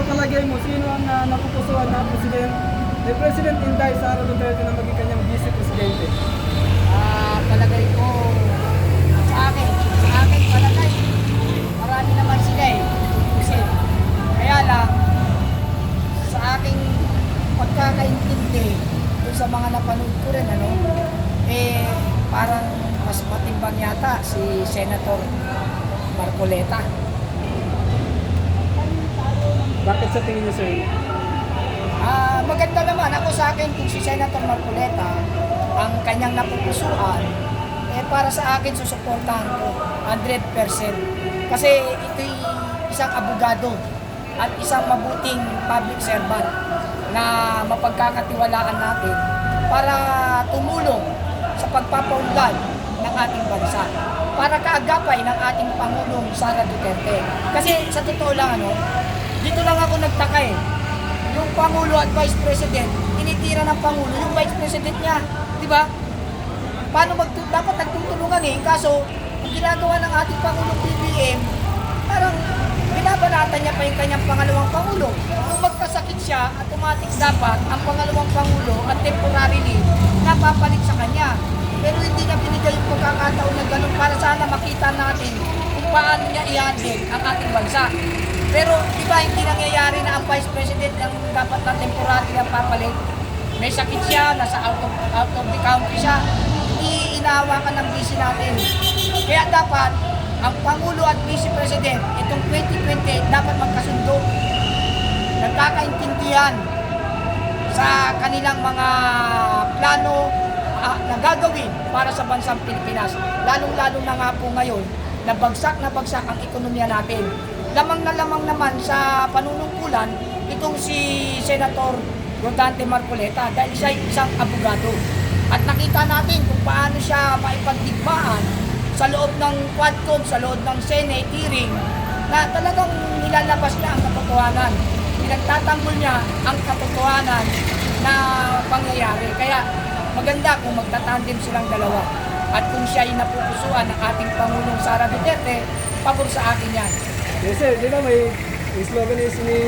sa palagay mo, sino ang napupusuan na President Inday Sara Duterte na maging kanyang vice presidente? Palagay ko, sa akin palagay, marami naman sila eh. Kasi, kaya lang, sa aking pagkakaintindi, dun sa mga napanood ko rin, parang mas matimbang yata si Senator Marcoleta. Bakit sa tingin niyo, sir? Maganda naman ako sa akin kung si Senator Marcoleta ang kanyang napupusuan, para sa akin susuportahan ko 100%. Kasi ito'y isang abogado at isang mabuting public servant na mapagkakatiwalaan natin para tumulong sa pagpapaunlad ng ating bansa, para kaagapay ng ating Pangulong Sara Duterte. Kasi sa totoo lang, dito lang ako nagtaka eh. Yung Pangulo at Vice President, tinitira ng Pangulo yung Vice President niya. Di ba? Dapat nagtutulungan eh. Kaso, ang ginagawa ng ating Pangulong BBM, parang binabanatan niya pa yung kanyang pangalawang Pangulo. Kung magkasakit siya, automatic dapat ang pangalawang Pangulo at temporarily napapalit sa kanya. Pero hindi niya binigay yung pagkakataon na ganun para sana makita natin kung paano niya i-handle ang ating bansa. Pero di ba hindi nangyayari na ang Vice President ang dapat na temporary ang papalit? May sakit siya, nasa out of the country siya, inahawakan ng vice natin. Kaya dapat ang Pangulo at Vice President itong 2020 dapat magkasundo, nagkakaintindihan sa kanilang mga plano na gagawin para sa bansang Pilipinas. Lalong-lalo na nga po ngayon na bagsak ang ekonomiya natin. Lamang naman sa panunungkulan itong si Senator Rodante Marcoleta dahil siya isang abogado. At nakita natin kung paano siya maipagdigmaan sa loob ng Quadcom, sa loob ng Senate hearing na talagang nilalabas niya ang katotohanan. Pinagtatanggol niya ang katotohanan na pangyayari. Kaya maganda kung magtatandem silang dalawa. At kung siya ay napupusuan ng ating Pangulong Sara Duterte, pabor sa akin yan. Yes, sir. Di ba may slogan ni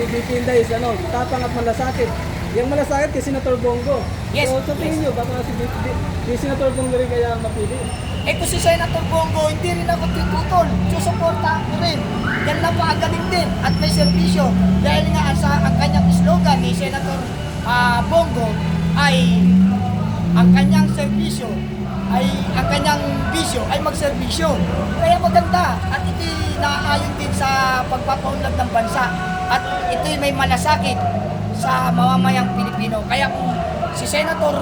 VP Inday is tapang at malasakit. Yung malasakit kay Senator Bongo. Yes, So, sa tingin niyo, baka si Senator Bongo rin kaya mapili? Kung si Senator Bongo, hindi rin ako tututol. Susuporta ko rin. Yan lang pa, galing din at may serbisyo. Dahil nga ang kanyang slogan ni Senator Bongo ay ang kanyang serbisyo ang kanyang bisyo ay magserbisyo. Kaya maganda at ito'y naaayon din sa pagpapaunlad ng bansa at ito'y may malasakit sa mamamayang Pilipino. Kaya kung si Senator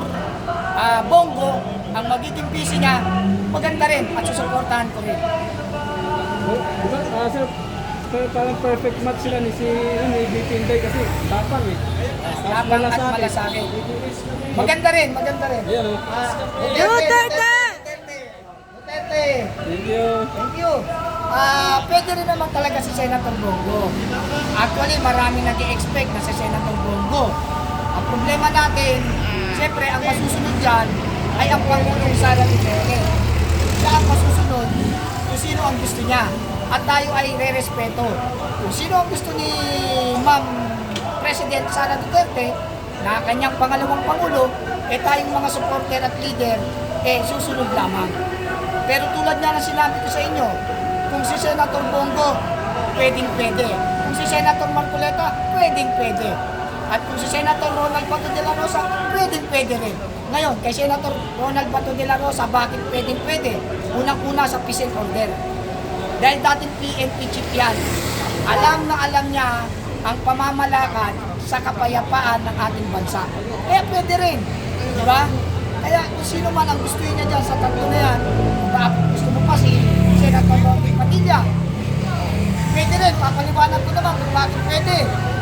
Bongo ang magiging busy niya, maganda rin at susuportahan ko rin. Diba, sir, parang perfect match sila ni VP Inday kasi tapang eh. Tapang at malasakit. Maganda rin. Ayan Duterte! Thank you. Pwede rin naman talaga si Senator Bongo. Actually, marami nag-i-expect na si Senator Bongo. Ang problema natin, siyempre, ang masusunod dyan ay ang Pangulong Sara Duterte. Siya ang masusunod kung sino ang gusto niya. At tayo ay re-respeto. Kung sino ang gusto ni Ma'am President Sara Duterte, na kanyang pangalawang Pangulo, tayong mga supporter at leader, susunod lamang. Pero tulad nga na sinabi ko sa inyo, kung si Senator Bongo, pwedeng-pwede. Kung si Senator Marcoleta, pwedeng-pwede. At kung si Senator Ronald Bato de la Rosa, pwedeng-pwede rin. Ngayon, kay Senator Ronald Bato de la Rosa, bakit pwedeng-pwede? Unang-una sa peace and order. Dahil dating PNP chief yan, alam na alam niya ang pamamalakad sa kapayapaan ng ating bansa. Kaya pwede rin, di ba? Kaya kung sino man ang gusto niya dyan sa tatlo na yan, kung gusto mo pa si Senator Robin Padilla, pwede rin, papaliwanag ko naman kung bakit pwede.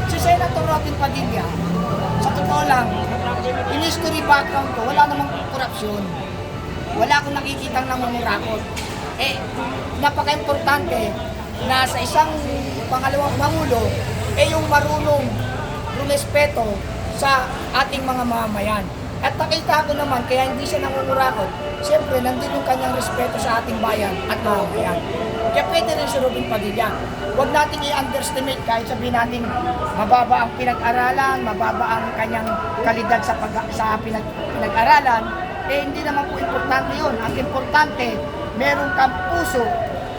Si Senator Robin Padilla, sa totoo lang, in history background ko, wala namang korupsyon. Wala akong nakikitang nangungurakot. Napaka-importante na sa isang pangalawang Pangulo, yung marunong rumespeto sa ating mga mamamayan. At nakita ko naman, kaya hindi siya nangungurakot, siyempre nandun yung kanyang respeto sa ating bayan at mamamayan. Kaya pwede rin si Robin Padilla. huwag natin i-underestimate kahit sabihin natin mababa ang pinag-aralan, mababa ang kanyang kalidad sa pinag-aralan, hindi naman po importante yun. Ang importante, meron kang puso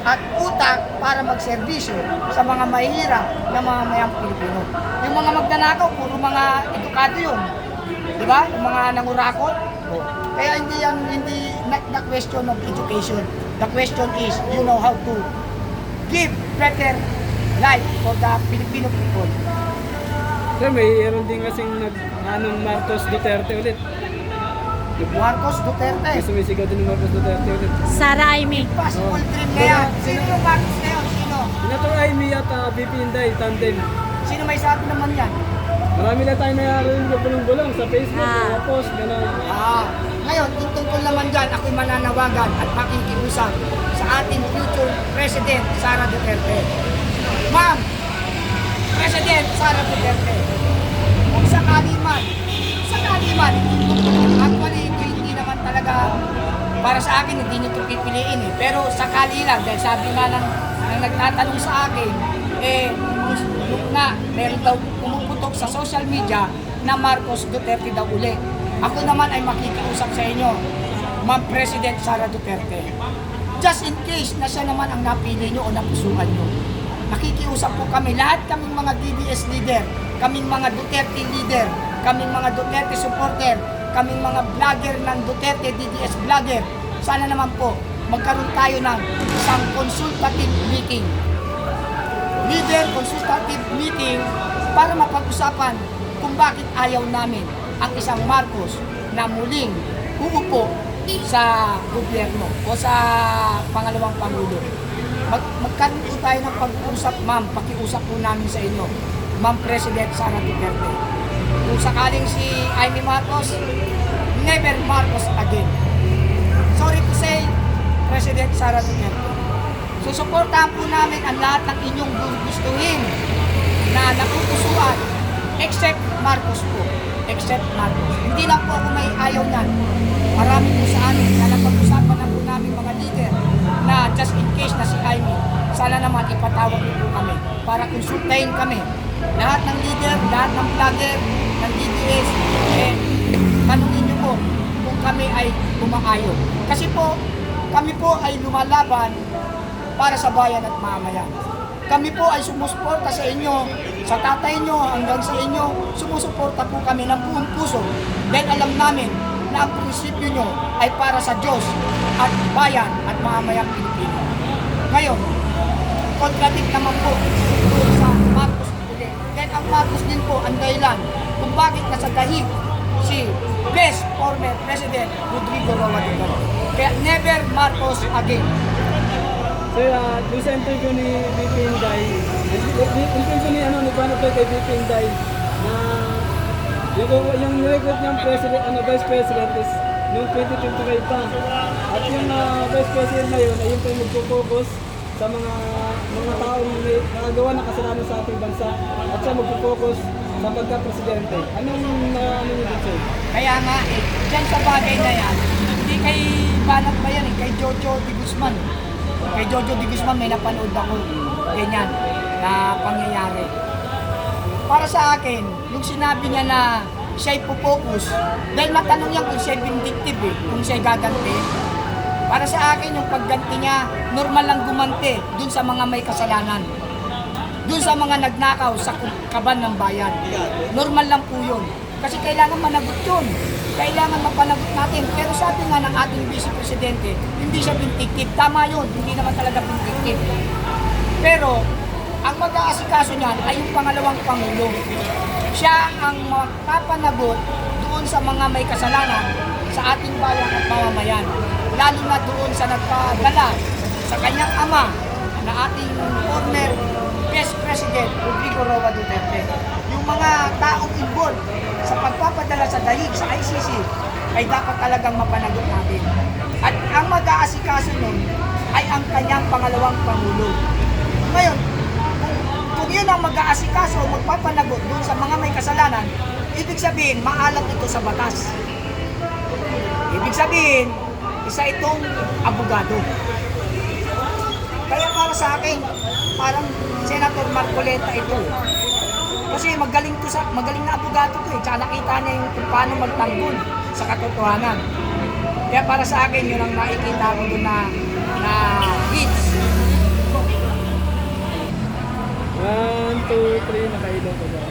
at utak para magserbisyo sa mga mahihirap na mga mayang Pilipino. Yung mga magnanakaw, puro mga edukado yun. Di ba? Yung mga nangurakot. Kaya hindi the question of education. The question is, you know how to give better life for the Filipino people. Sir, mayroon din kasing Marcos Duterte ulit. Marcos Duterte. May sumisigaw din ng Marcos Duterte ulit. Sara Aimee. Possible dream na yan. Sino yung Marcos na yun? Sino? Senator Amy at VP Inday, tandem. Sino may sabi naman yan? Marami na tayo nayarinig na bulong-bulong sa Facebook, mga post, gano'n. Ngayon, kung tungkol naman dyan, ako'y mananawagan at makikiusap sa ating future President Sara Duterte. Ma'am, President Sara Duterte, kung sakali man, actually, hindi naman talaga, para sa akin, hindi nyo ito pipiliin eh. Pero sakali lang, dahil sabi nga ng nagtatanong sa akin, meron daw pumuputok sa social media na Marcos Duterte daw uli. Ako naman ay makikiusap sa inyo, Ma'am President Sara Duterte. Just in case na siya naman ang napili nyo o napusuhan nyo. Nakikiusap po kami, lahat kaming mga DDS leader, kaming mga Duterte leader, kaming mga Duterte supporter, kaming mga vlogger ng Duterte DDS vlogger. Sana naman po, magkaroon tayo ng isang consultative meeting. Leader consultative meeting para mapag-usapan kung bakit ayaw namin ang isang Marcos na muling uupo sa gobyerno o sa pangalawang Pangulo. Magkaroon po tayo ng pag-uusap, ma'am, pakiusap po namin sa inyo, Ma'am President Sara Duterte. Kung sakaling si Amy Marcos, never Marcos again. Sorry to say, President Sara Duterte. Susuportahan po namin ang lahat ng inyong gustuhin na napupusuan except Marcos po. Except Marcos. Hindi lang po ako may ayaw niyan. Marami po sa amin na napag-usapan na po namin mga leader na just in case na si Amy, sana naman ipatawag niyo po kami para konsultahin kami. Lahat ng leader, lahat ng vlogger, ng DDS, tanungin niyo po kung kami ay umaayon. Kasi po, kami po ay lumalaban para sa bayan at mamayan. Kami po ay sumusuporta sa inyo, sa tatay nyo hanggang sa inyo, sumusuporta po kami ng buong puso dahil alam namin na ang prinsipyo nyo ay para sa Diyos at bayan at mamayang Pilipino. Ngayon, kontradik naman po sa Marcos ulit. Dahil ang Marcos din po ang dahilan kung bakit nasa dahig si best former President Rodrigo Roa Duterte. Kaya never Marcos again. So, doon sa interview ni VP Inday, interview ni Panapay kay VP Inday, na yung record niyang president, vice president is noong 2025 pa. At yung vice president na yun, ay yung tayo magpo-focus sa mga taong may nakagawa ng kasalanan sa ating bansa at siya magpo-focus sa pagka-presidente. Anong ano nyo dito? Kaya nga dyan sa bagay na yan, hindi kay Banat ba yan kay Jojo de Guzman. Kay Jojo de Guzman may napanood ako ganyan na pangyayari. Para sa akin, yung sinabi niya na siya'y po-focus, dahil matanong niya kung siya'y vindictive kung siya'y gaganti. Para sa akin, yung pagganti niya, normal lang gumanti dun sa mga may kasalanan. Dun sa mga nagnakaw sa kaban ng bayan. Normal lang po yun. Kasi kailangan managot yun. Kailangan mapanagot natin. Pero sabi nga ng ating Vice Presidente, hindi siya vindictive. Tama yun, hindi naman talaga vindictive. Pero, ang mag-aasikaso niyan ay yung pangalawang Pangulo. Siya ang magpapanagot doon sa mga may kasalanan sa ating bayan at mamamayan. Lalo na doon sa nagpadala sa kanyang ama na ating former Vice President Rodrigo Roa Duterte. Yung mga taong involved sa pagpapadala sa dahig sa ICC ay dapat talagang mapanagot natin. At ang mag-aasikaso nun ay ang kanyang pangalawang Pangulo. Ngayon, kung yun ang mag-aasikaso o magpapanagot doon sa mga may kasalanan, ibig sabihin, maalam ito sa batas. Ibig sabihin, isa itong abogado. Kaya para sa akin, parang Senator Marcoleta ito. Kasi magaling na abogado to eh. Tsaka nakita niya yung kung paano magtanggol sa katotohanan. Kaya para sa akin, yun ang nakikita ko doon na hits. 1, 2, 3, nakailan ko ba?